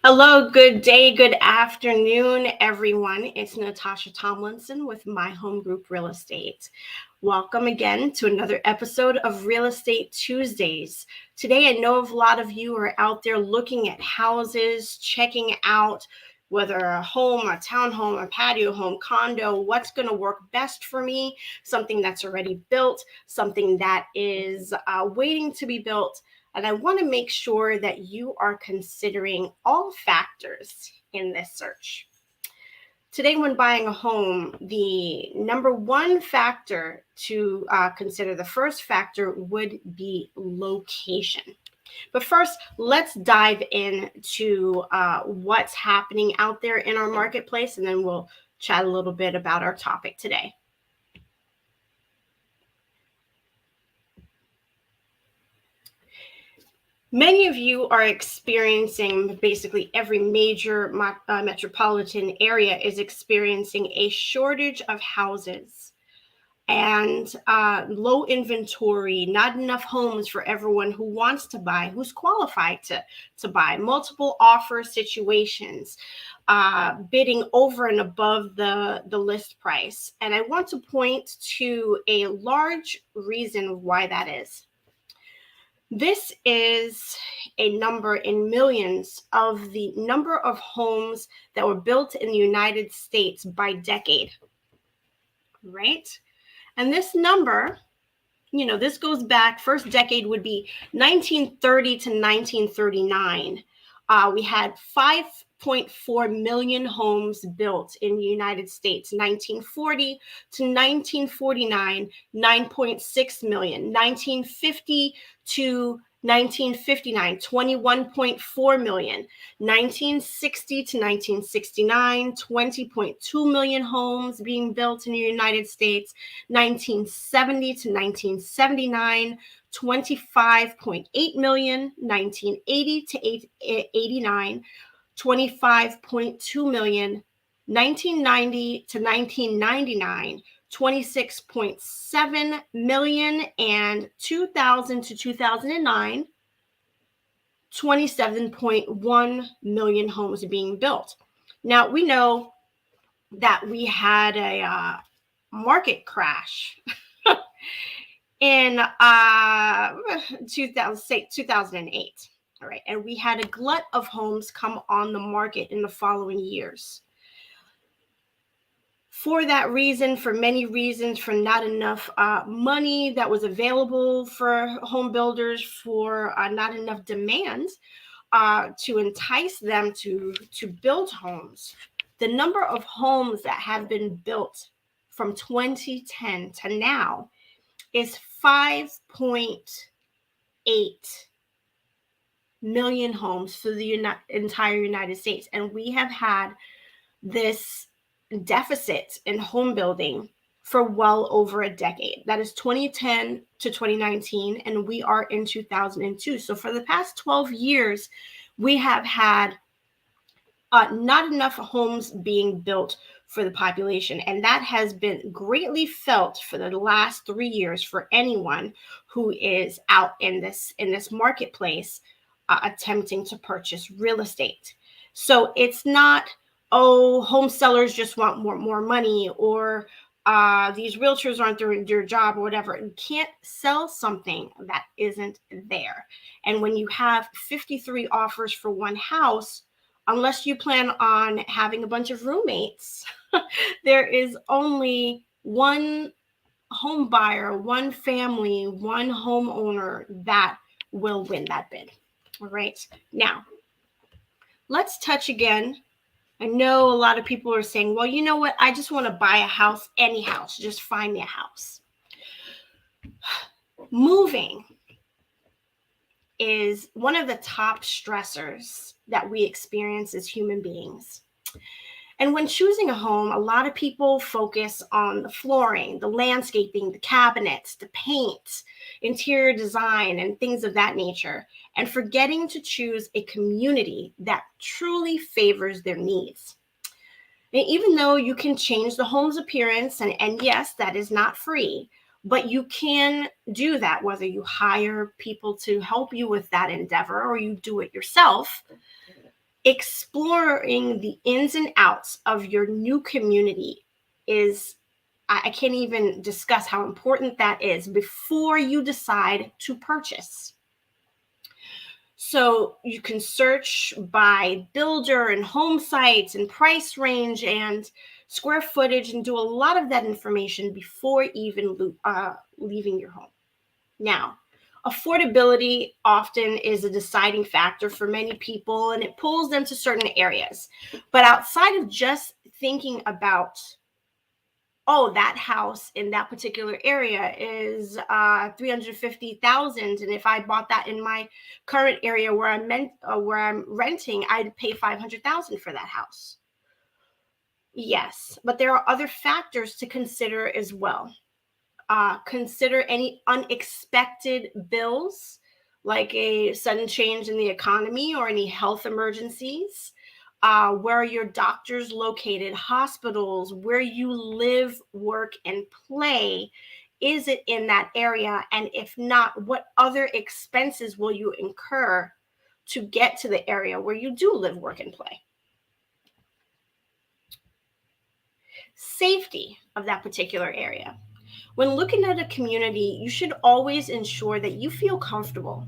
Hello, good day, good afternoon, everyone. It's Natasha Tomlinson with My Home Group Real Estate. Welcome again to another episode of Real Estate Tuesdays. Today, I know a lot of you are out there looking at houses, checking out whether a home, a townhome, a patio home, condo, what's going to work best for me, something that's already built, something that is waiting to be built. And I want to make sure that you are considering all factors in this search. Today, when buying a home, the number one factor to consider, the first factor would be location. But first, let's dive into what's happening out there in our marketplace, and then we'll chat a little bit about our topic today. Many of you are experiencing, basically every major metropolitan area is experiencing a shortage of houses and low inventory, not enough homes for everyone who wants to buy, who's qualified to buy, multiple offer situations, bidding over and above the list price. And I want to point to a large reason why that is. This is a number in millions of the number of homes that were built in the United States by decade, right? And this number, this goes back, first decade would be 1930 to 1939. We had 5.4 million homes built in the United States. 1940 to 1949, 9.6 million. 1950 to 1959, 21.4 million. 1960 to 1969, 20.2 million homes being built in the United States. 1970 to 1979, 25.8 million. 1980 to 89, 25.2 million. 1990 to 1999, 26.7 million, and 2000 to 2009, 27.1 million homes being built. Now, we know that we had a market crash in 2008. All right, and we had a glut of homes come on the market in the following years. For that reason, for many reasons, for not enough money that was available for home builders, for not enough demand to entice them to build homes. The number of homes that have been built from 2010 to now is 5.8 million homes for the entire United States. And we have had this deficit in home building for well over a decade. That is 2010 to 2019, and we are in 2002. So for the past 12 years, we have had not enough homes being built for the population. And that has been greatly felt for the last 3 years for anyone who is out in this marketplace attempting to purchase real estate. So it's not, home sellers just want more money, or these realtors aren't doing their job, or whatever. You can't sell something that isn't there. And when you have 53 offers for one house, unless you plan on having a bunch of roommates, there is only one home buyer, one family, one homeowner that will win that bid. All right. Now, let's touch again. I know a lot of people are saying, well, you know what? I just want to buy a house, any house. Just find me a house. Moving is one of the top stressors that we experience as human beings. And when choosing a home, a lot of people focus on the flooring, the landscaping, the cabinets, the paint, interior design, and things of that nature, and forgetting to choose a community that truly favors their needs. And even though you can change the home's appearance, and yes, that is not free, but you can do that, whether you hire people to help you with that endeavor or you do it yourself. Exploring the ins and outs of your new community is, I can't even discuss how important that is before you decide to purchase. So you can search by builder and home sites and price range and square footage and do a lot of that information before even leaving your home. Now, affordability often is a deciding factor for many people and it pulls them to certain areas. But outside of just thinking about, oh, that house in that particular area is 350,000, and if I bought that in my current area where I'm renting, I'd pay 500,000 for that house. Yes, but there are other factors to consider as well. Consider any unexpected bills, like a sudden change in the economy or any health emergencies. Where are your doctors located, hospitals, where you live, work, and play? Is it in that area? And if not, what other expenses will you incur to get to the area where you do live, work, and play? Safety of that particular area. When looking at a community, you should always ensure that you feel comfortable.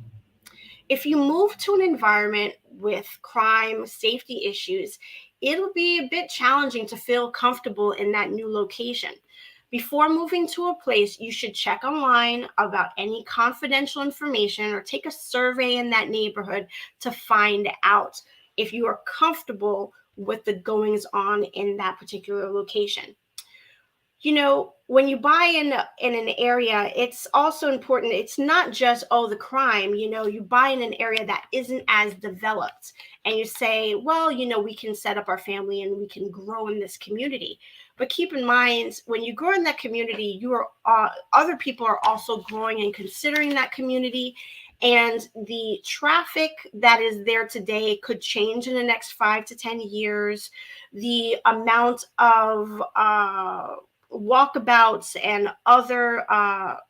If you move to an environment with crime, safety issues, it'll be a bit challenging to feel comfortable in that new location. Before moving to a place, you should check online about any confidential information or take a survey in that neighborhood to find out if you are comfortable with the goings on in that particular location. When you buy in an area, it's also important. It's not just, oh, the crime. You buy in an area that isn't as developed, and you say, well, we can set up our family and we can grow in this community. But keep in mind, when you grow in that community, you are other people are also growing and considering that community. And the traffic that is there today could change in the next 5 to 10 years. The amount of walkabouts and other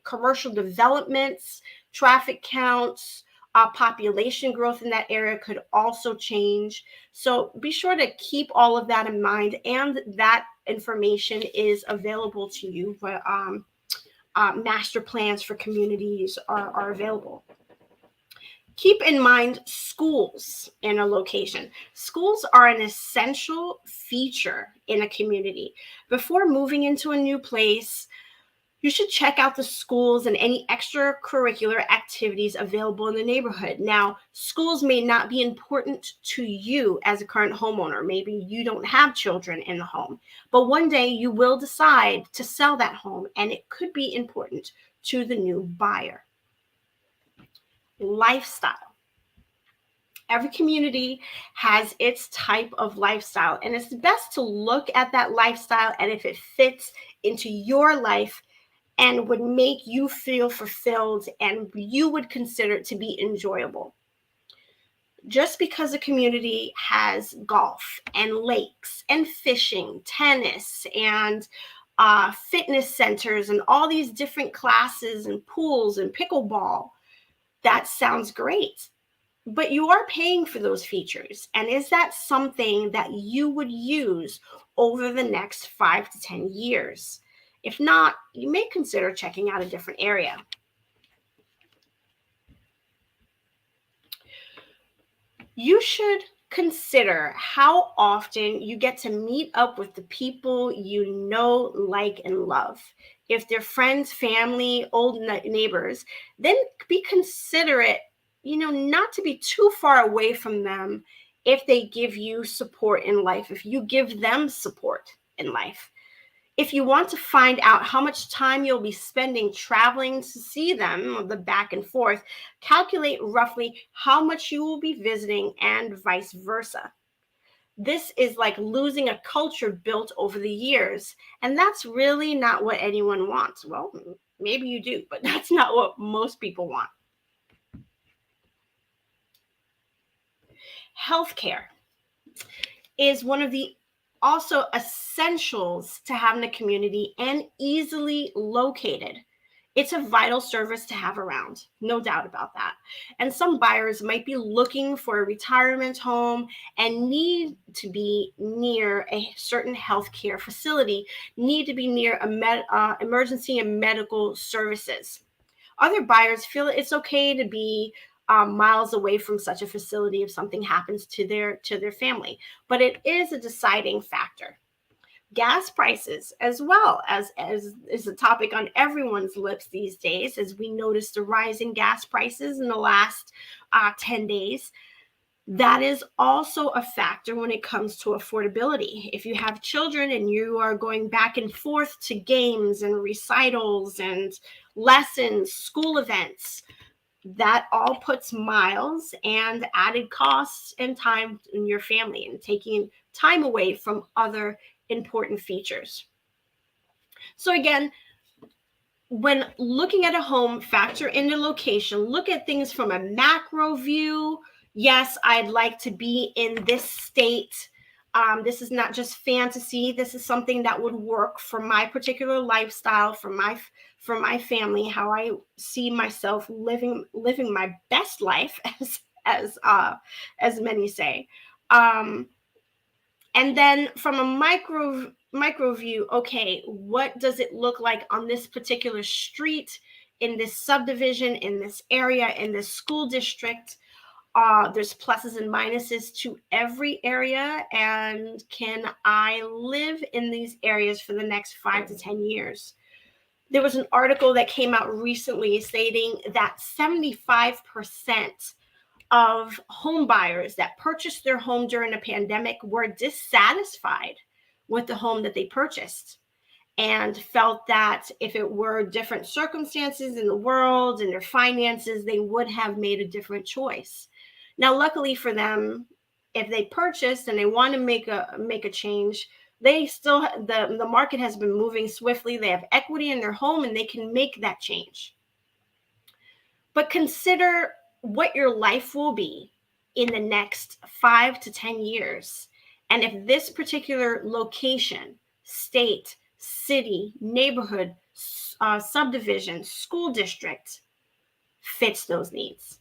commercial developments, traffic counts, population growth in that area could also change. So be sure to keep all of that in mind, and that information is available to you. Master plans for communities are available. Keep in mind schools in a location. Schools are an essential feature in a community. Before moving into a new place, you should check out the schools and any extracurricular activities available in the neighborhood. Now, schools may not be important to you as a current homeowner. Maybe you don't have children in the home, but one day you will decide to sell that home, and it could be important to the new buyer. Lifestyle. Every community has its type of lifestyle, and it's best to look at that lifestyle and if it fits into your life and would make you feel fulfilled and you would consider it to be enjoyable. Just because a community has golf and lakes and fishing, tennis, and fitness centers and all these different classes and pools and pickleball, that sounds great. But you are paying for those features. And is that something that you would use over the next 5 to 10 years? If not, you may consider checking out a different area. You should consider how often you get to meet up with the people you know, like, and love. If they're friends, family, old neighbors, then be considerate, not to be too far away from them if they give you support in life, if you give them support in life. If you want to find out how much time you'll be spending traveling to see them, the back and forth, calculate roughly how much you will be visiting and vice versa. This is like losing a culture built over the years, and that's really not what anyone wants. Well, maybe you do, but that's not what most people want. Healthcare is one of the also essentials to having a community and easily located. It's a vital service to have around, no doubt about that. And some buyers might be looking for a retirement home and need to be near a certain healthcare facility, need to be near emergency and medical services. Other buyers feel it's okay to be miles away from such a facility if something happens to their family, but it is a deciding factor. Gas prices, as well as is a topic on everyone's lips these days, as we notice the rise in gas prices in the last 10 days. That is also a factor when it comes to affordability. If you have children and you are going back and forth to games and recitals and lessons, school events, that all puts miles and added costs and time in your family and taking time away from other important features. So again, when looking at a home, factor in the location, look at things from a macro view. Yes, I'd like to be in this state. This is not just fantasy. This is something that would work for my particular lifestyle, for my family, how I see myself living my best life, as many say. And then from a micro view, okay, what does it look like on this particular street, in this subdivision, in this area, in this school district? There's pluses and minuses to every area, and can I live in these areas for the next 5 to 10 years? There was an article that came out recently stating that 75% of home buyers that purchased their home during the pandemic were dissatisfied with the home that they purchased, and felt that if it were different circumstances in the world and their finances, they would have made a different choice. Now, luckily for them, if they purchased and they want to make a change, they still the market has been moving swiftly. They have equity in their home and they can make that change. But consider what your life will be in the next 5 to 10 years. And if this particular location, state, city, neighborhood, subdivision, school district fits those needs.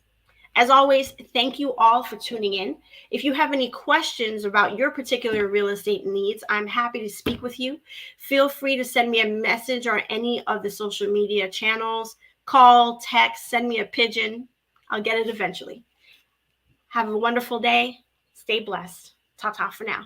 As always, thank you all for tuning in. If you have any questions about your particular real estate needs, I'm happy to speak with you. Feel free to send me a message on any of the social media channels. Call, text, send me a pigeon. I'll get it eventually. Have a wonderful day. Stay blessed. Ta-ta for now.